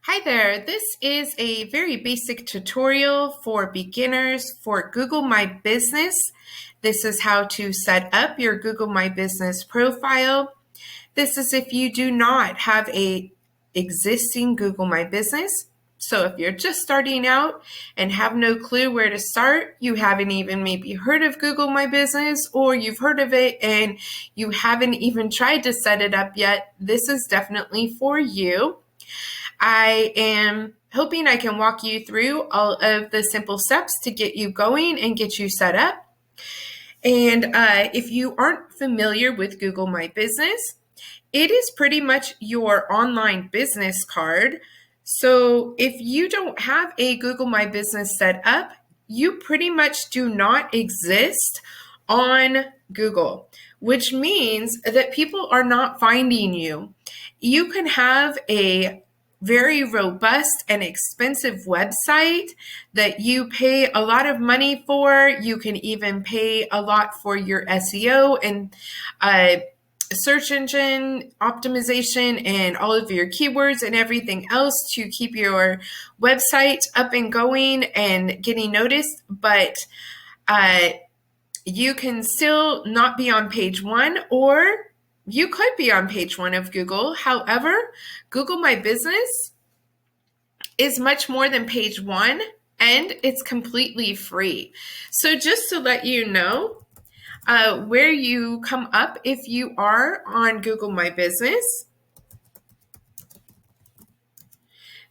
Hi there, this is a very basic tutorial for beginners for Google My Business. This is how to set up your Google My Business profile. This is if you do not have a existing Google My Business. So if you're just starting out and have no clue where to start, you haven't even maybe heard of Google My Business, or you've heard of it and you haven't even tried to set it up yet, this is definitely for you. I am hoping I can walk you through all of the simple steps to get you going and get you set up. And if you aren't familiar with Google My Business, it is pretty much your online business card. So if you don't have a Google My Business set up, you pretty much do not exist on Google, which means that people are not finding you. You can have a very robust and expensive website that you pay a lot of money for. You can even pay a lot for your SEO and search engine optimization and all of your keywords and everything else to keep your website up and going and getting noticed. But you can still not be on page one, or you could be on page one of Google. However, Google My Business is much more than page one, and it's completely free. So just to let you know where you come up if you are on Google My Business.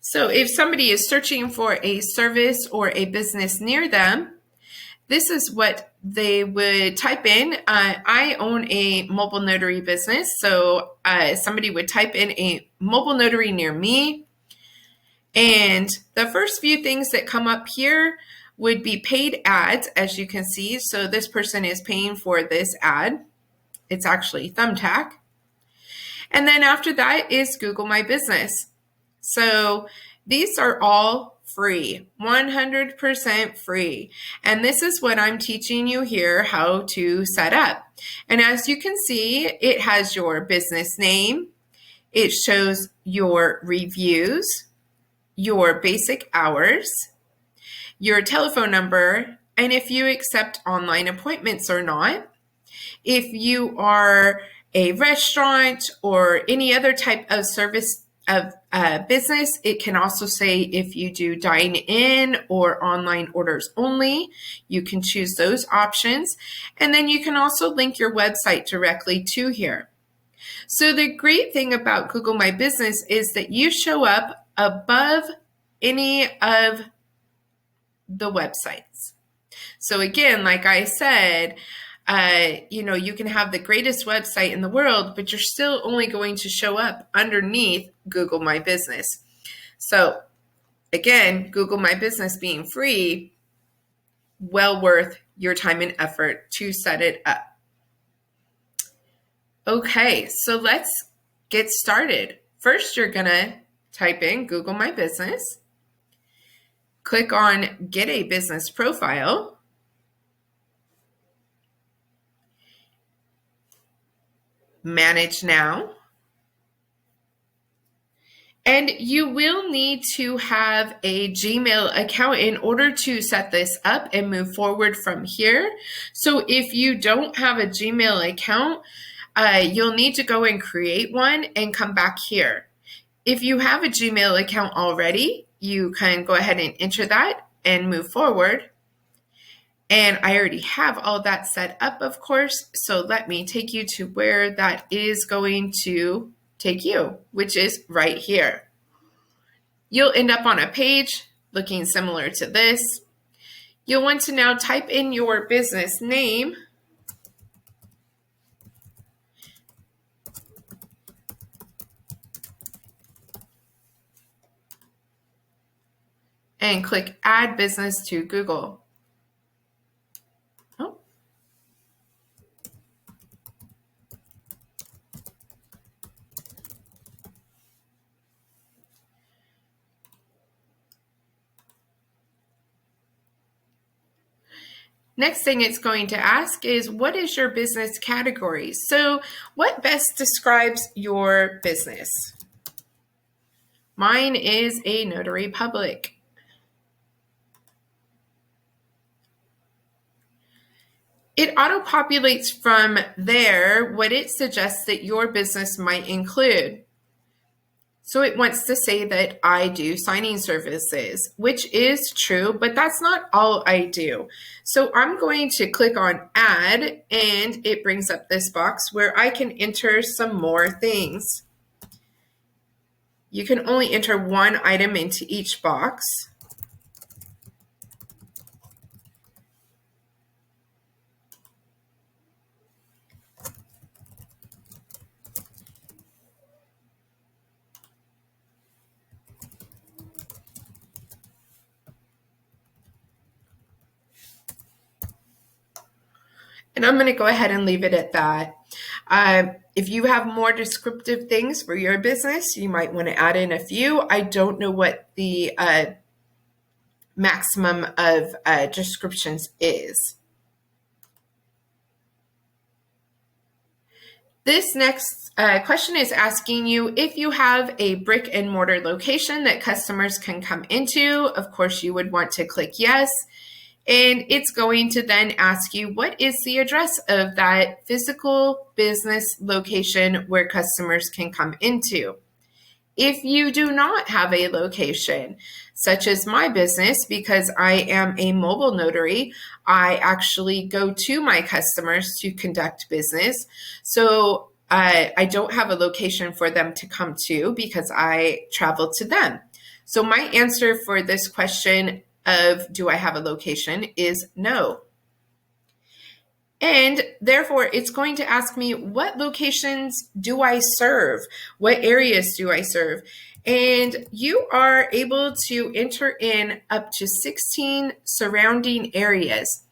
So if somebody is searching for a service or a business near them, this is what they would type in. I own a mobile notary business, so somebody would type in a mobile notary near me. And the first few things that come up here would be paid ads, as you can see. So this person is paying for this ad. It's actually Thumbtack. And then after that is Google My Business. So these are all free, 100% free. And this is what I'm teaching you here how to set up. And as you can see, it has your business name. It shows your reviews, your basic hours, your telephone number, and if you accept online appointments or not. If you are a restaurant or any other type of service of business, it can also say if you do dine in or online orders only. You can choose those options. And then you can also link your website directly to here. So the great thing about Google My Business is that you show up above any of the websites. So again, like I said, you can have the greatest website in the world, but you're still only going to show up underneath Google My Business. So again, Google My Business being free, well worth your time and effort to set it up. Okay, so let's get started. First, you're gonna type in Google My Business. Click on Get a Business Profile. Manage Now. And you will need to have a Gmail account in order to set this up and move forward from here. So if you don't have a Gmail account, you'll need to go and create one and come back here. If you have a Gmail account already, you can go ahead and enter that and move forward. And I already have all that set up, of course, so let me take you to where that is going to take you, which is right here. You'll end up on a page looking similar to this. You'll want to now type in your business name. And click Add Business to Google. Next thing it's going to ask is, what is your business category? So what best describes your business? Mine is a notary public. It auto-populates from there what it suggests that your business might include. So it wants to say that I do signing services, which is true, but that's not all I do. So I'm going to click on add, and it brings up this box where I can enter some more things. You can only enter one item into each box. And I'm going to go ahead and leave it at that. If you have more descriptive things for your business, you might want to add in a few. I don't know what the maximum of descriptions is. This next question is asking you if you have a brick and mortar location that customers can come into. Of course, you would want to click yes. And it's going to then ask you, what is the address of that physical business location where customers can come into? If you do not have a location, such as my business, because I am a mobile notary, I actually go to my customers to conduct business. So I don't have a location for them to come to because I travel to them. So my answer for this question of do I have a location is no. And therefore, it's going to ask me, what locations do I serve? What areas do I serve? And you are able to enter in up to 16 surrounding areas.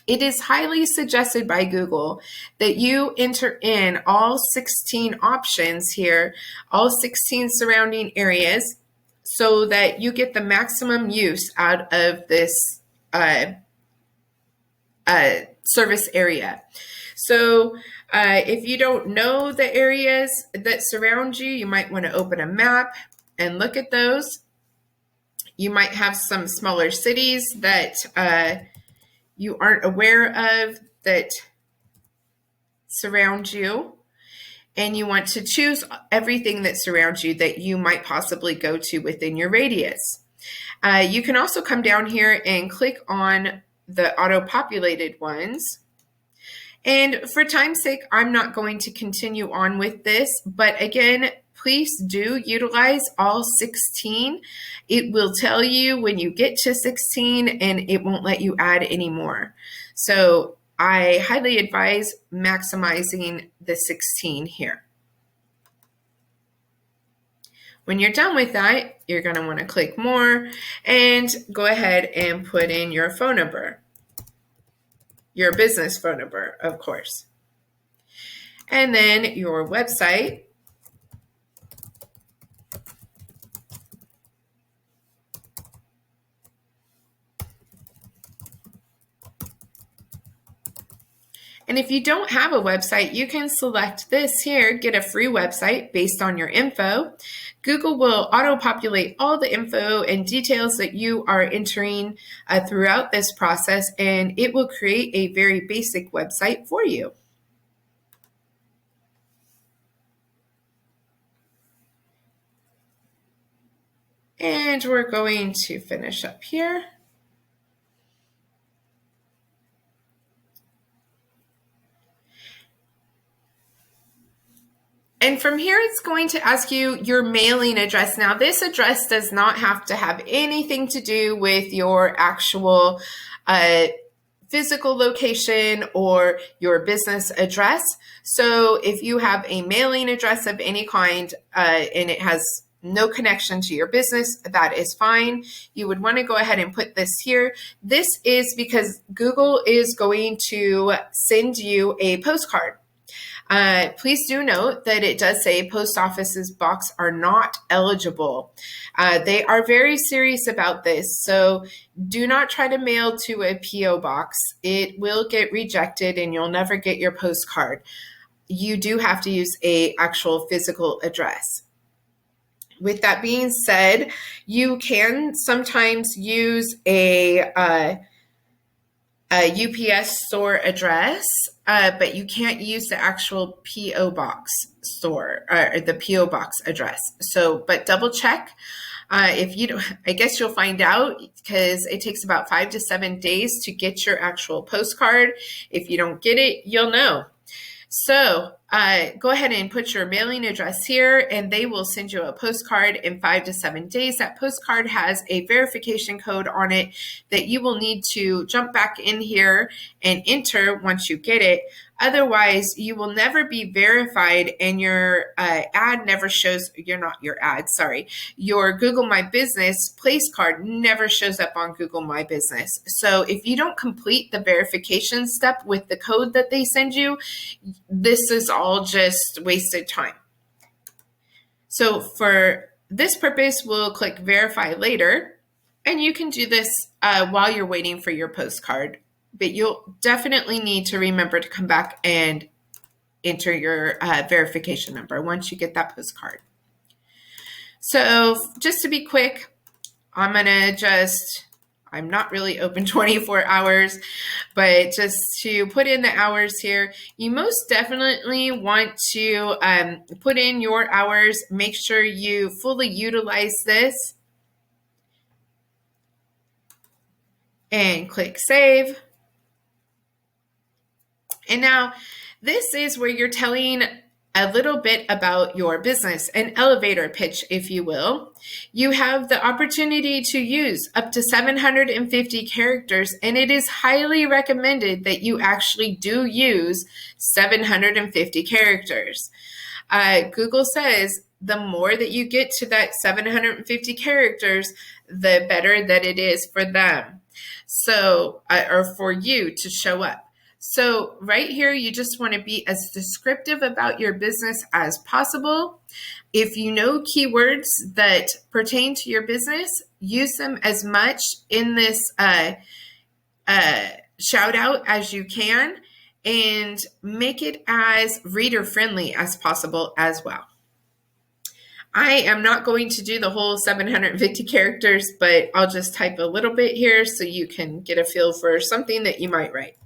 It is highly suggested by Google that you enter in all 16 options here, all 16 surrounding areas, so that you get the maximum use out of this service area. So if you don't know the areas that surround you, you might want to open a map and look at those. You might have some smaller cities that you aren't aware of that surround you. And you want to choose everything that surrounds you that you might possibly go to within your radius. You can also come down here and click on the auto-populated ones. And for time's sake, I'm not going to continue on with this, but again, please do utilize all 16. It will tell you when you get to 16 and it won't let you add any more. So I highly advise maximizing the 16 here. When you're done with that, you're going to want to click more and go ahead and put in your phone number, your business phone number, of course, and then your website. And if you don't have a website, you can select this here, get a free website based on your info. Google will auto-populate all the info and details that you are entering throughout this process, and it will create a very basic website for you. And we're going to finish up here. And from here, it's going to ask you your mailing address. Now, this address does not have to have anything to do with your actual physical location or your business address. So if you have a mailing address of any kind and it has no connection to your business, that is fine. You would want to go ahead and put this here. This is because Google is going to send you a postcard. Please do note that it does say post office's box are not eligible. They are very serious about this, so do not try to mail to a P.O. box. It will get rejected and you'll never get your postcard. You do have to use an actual physical address. With that being said, you can sometimes use a UPS store address, but you can't use the actual PO box store or the PO box address. So, but double check. If you don't, I guess you'll find out because it takes about 5 to 7 days to get your actual postcard. If you don't get it, you'll know. So go ahead and put your mailing address here, and they will send you a postcard in 5 to 7 days. That postcard has a verification code on it that you will need to jump back in here and enter once you get it. Otherwise, you will never be verified, and your ad never shows. Your Google My Business place card never shows up on Google My Business. So if you don't complete the verification step with the code that they send you, this is all just wasted time. So for this purpose, we'll click Verify Later, and you can do this while you're waiting for your postcard. But you'll definitely need to remember to come back and enter your verification number once you get that postcard. So just to be quick, I'm not really open 24 hours, but just to put in the hours here, you most definitely want to put in your hours. Make sure you fully utilize this and click Save. And now this is where you're telling a little bit about your business, an elevator pitch, if you will. You have the opportunity to use up to 750 characters, and it is highly recommended that you actually do use 750 characters. Google says the more that you get to that 750 characters, the better that it is for them. So, or for you to show up. So right here, you just want to be as descriptive about your business as possible. If you know keywords that pertain to your business, use them as much in this shout out as you can, and make it as reader friendly as possible as well. I am not going to do the whole 750 characters, but I'll just type a little bit here so you can get a feel for something that you might write.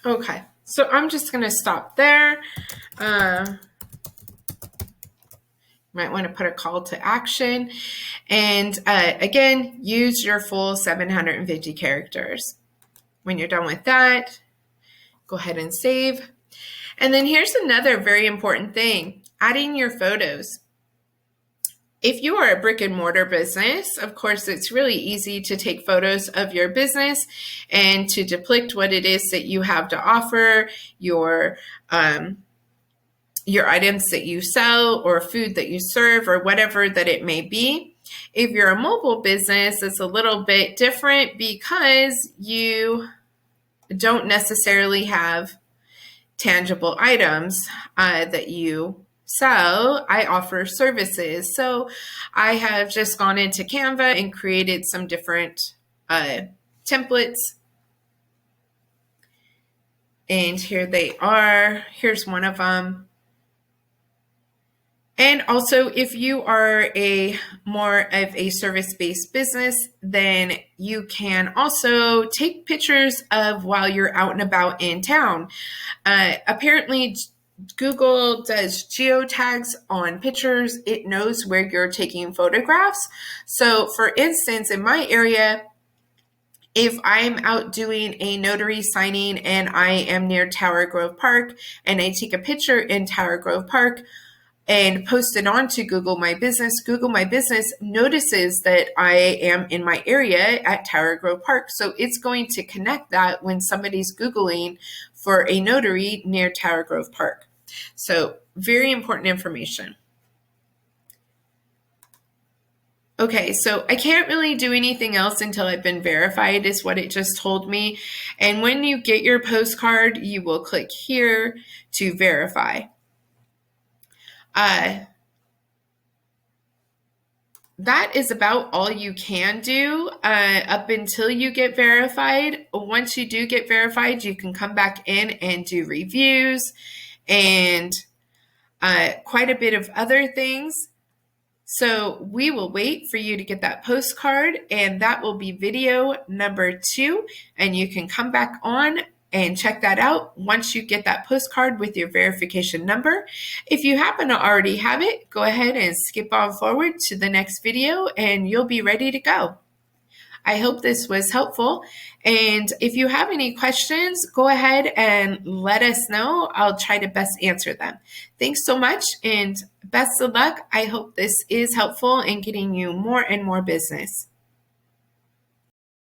Okay, so I'm just going to stop there. Might want to put a call to action. And again, use your full 750 characters. When you're done with that, go ahead and save. And then here's another very important thing, adding your photos. If you are a brick and mortar business, of course, it's really easy to take photos of your business and to depict what it is that you have to offer, your items that you sell or food that you serve or whatever that it may be. If you're a mobile business, it's a little bit different because you don't necessarily have tangible items that you sell. I offer services. So I have just gone into Canva and created some different templates. And here they are. Here's one of them. And also, if you are more of a service-based business, then you can also take pictures of while you're out and about in town. Apparently, Google does geotags on pictures. It knows where you're taking photographs. So for instance, in my area, if I'm out doing a notary signing and I am near Tower Grove Park and I take a picture in Tower Grove Park and post it onto Google My Business notices that I am in my area at Tower Grove Park. So it's going to connect that when somebody's Googling for a notary near Tower Grove Park. So very important information. Okay, so I can't really do anything else until I've been verified, is what it just told me. And when you get your postcard, you will click here to verify. That is about all you can do up until you get verified. Once you do get verified, you can come back in and do reviews and quite a bit of other things. So we will wait for you to get that postcard, and that will be video number 2. And you can come back on and check that out once you get that postcard with your verification number. If you happen to already have it, go ahead and skip on forward to the next video and you'll be ready to go. I hope this was helpful. And if you have any questions, go ahead and let us know. I'll try to best answer them. Thanks so much and best of luck. I hope this is helpful in getting you more and more business.